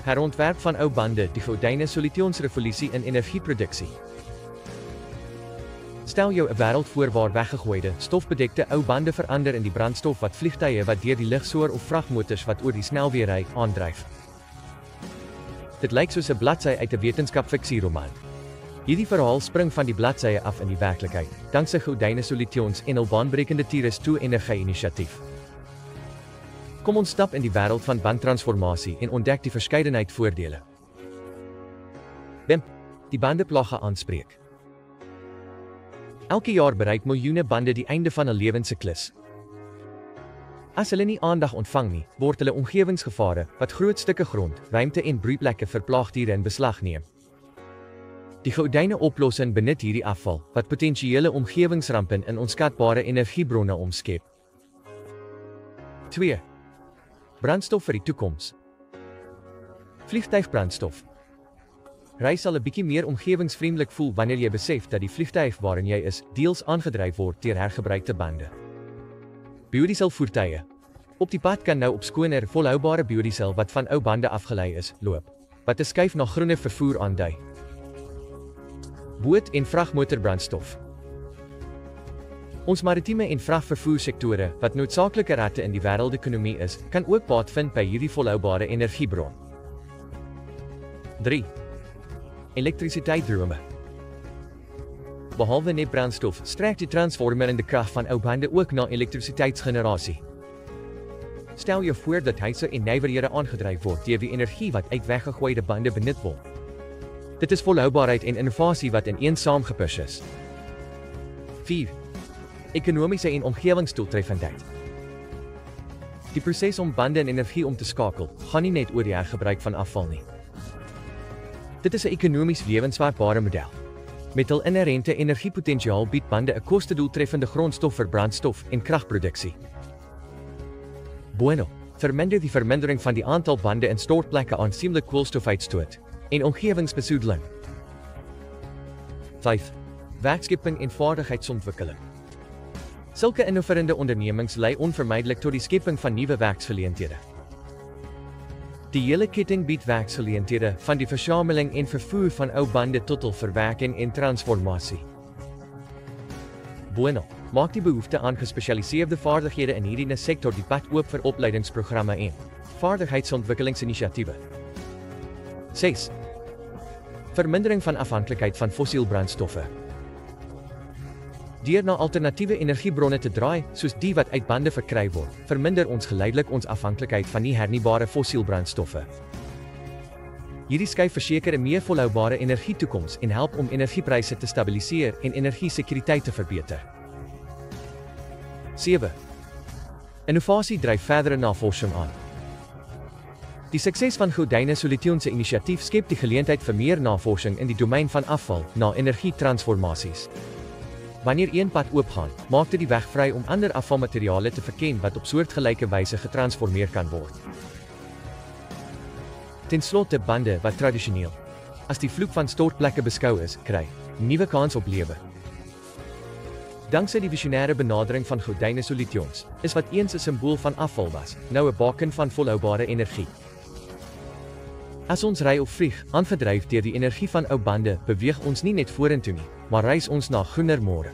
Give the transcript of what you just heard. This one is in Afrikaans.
Herontwerp van ou bande, die Goudyne Solutionsrevolusie in energieproduksie. Stel jou 'n wêreld voor waar weggegooide, stofbedekte ou bande verander in die brandstof wat vliegtuie wat deur die lug soar of vragmotors wat oor die snelweë ry, aandryf. Dit lyk soos 'n bladsy uit 'n wetenskap-fiksieroman. Hierdie verhaal spring van die bladsye af in die werklikheid, dankse Goudyne Solutions en hul baanbrekende Tyrus 2 energie-inisiatief. Kom ons stap in die wêreld van bandtransformasie en ontdek die verskeidenheid voordele. WIMP, die bandeplagge aanspreek. Elke jaar bereik miljoene bande die einde van 'n lewensiklus. As hulle nie aandag ontvang nie, word hulle omgewingsgevare wat groot stukke grond, ruimte en broeiplekke vir plaagdiere in beslag neem. Die Goudyne oplossing benut hierdie afval wat potensiële omgewingsrampe in onskatbare energiebronne omskep. 2. Brandstof vir die toekoms. Vliegtuigbrandstof. Reis sal 'n bietjie meer omgewingsvriendelik voel wanneer jy besef dat die vliegtuig waarin jy is, deels aangedryf word deur hergebruikte bande. Biodiesel voertuie. Op die pad kan nou op skoner, volhoubare biodiesel wat van ou bande afgelei is, loop, wat 'n skuif na groener vervoer aandui. Boot- en vragmotorbrandstof. Ons maritieme en vragvervoersektore, wat noodsaaklike ratte in die wêreldekonomie is, kan ook baat vind by hierdie volhoubare energiebron. 3. Elektrisiteitsdrome. Behalwe net brandstof, strek die transformerende krag van ou bande ook na elektrisiteitsgenerasie. Stel jou voor dat huise en nywerhede aangedryf word deur die energie wat uit weggegooide bande benut word. Dit is volhoubaarheid en innovasie wat in een saamgepush is. 4. Ekonomiese en omgewingsdoeltreffendheid. Die proses om bande en energie om te skakel, gaan nie net oor die hergebruik van afval nie. Dit is 'n ekonomies lewensvatbare model. Met hul inherente energiepotensiaal bied bande 'n kostedoeltreffende grondstof vir brandstof en kragproduksie. Bueno, verminder die vermindering van die aantal bande in stortplekke aansienlik koolstofuitstoot en omgewingsbesoedeling. 5. Werkskeping en vaardigheidsontwikkeling. Sulke innoverende ondernemings lei onvermydelik tot die skeping van nuwe werksgeleenthede. Die hele ketting bied werksgeleenthede van die versameling en vervoer van ou bande tot hul verwerking en transformasie. Bueno, maak die behoefte aan gespesialiseerde vaardighede in hierdie sektor die pad oop vir opleidingsprogramme en vaardigheidsontwikkelingsinisiatiewe. 6. Vermindering van afhanklikheid van fossiel brandstoffe. Deur na alternatiewe energiebronne te draai, soos die wat uit bande verkry word, verminder ons geleidelik ons afhanklikheid van nie hernubare fossiel brandstoffe. Hierdie skuif verseker 'n meer volhoubare energietoekoms en help om energiepryse te stabiliseer en energiesekuriteit te verbeter. 7. Innovasie dryf verdere navorsing aan. Die sukses van Goudyne Solutions se inisiatief skep die geleentheid vir meer navorsing in die domein van afval na energietransformasies. Wanneer een pad oopgaan, maak dit die weg vry om ander afvalmateriale te verken wat op soortgelyke wyse getransformeer kan word. Ten slotte bande wat tradisioneel as die vloek van stortplekke beskou is, kry nuwe kans op lewe. Dankse die visionêre benadering van Goudyne Solutions, is wat eens 'n simbool van afval was, nou 'n baken van volhoubare energie. As ons ry of vlieg, aangedryf deur die energie van ou bande, beweeg ons nie net vorentoe nie, maar reis ons na groener môre.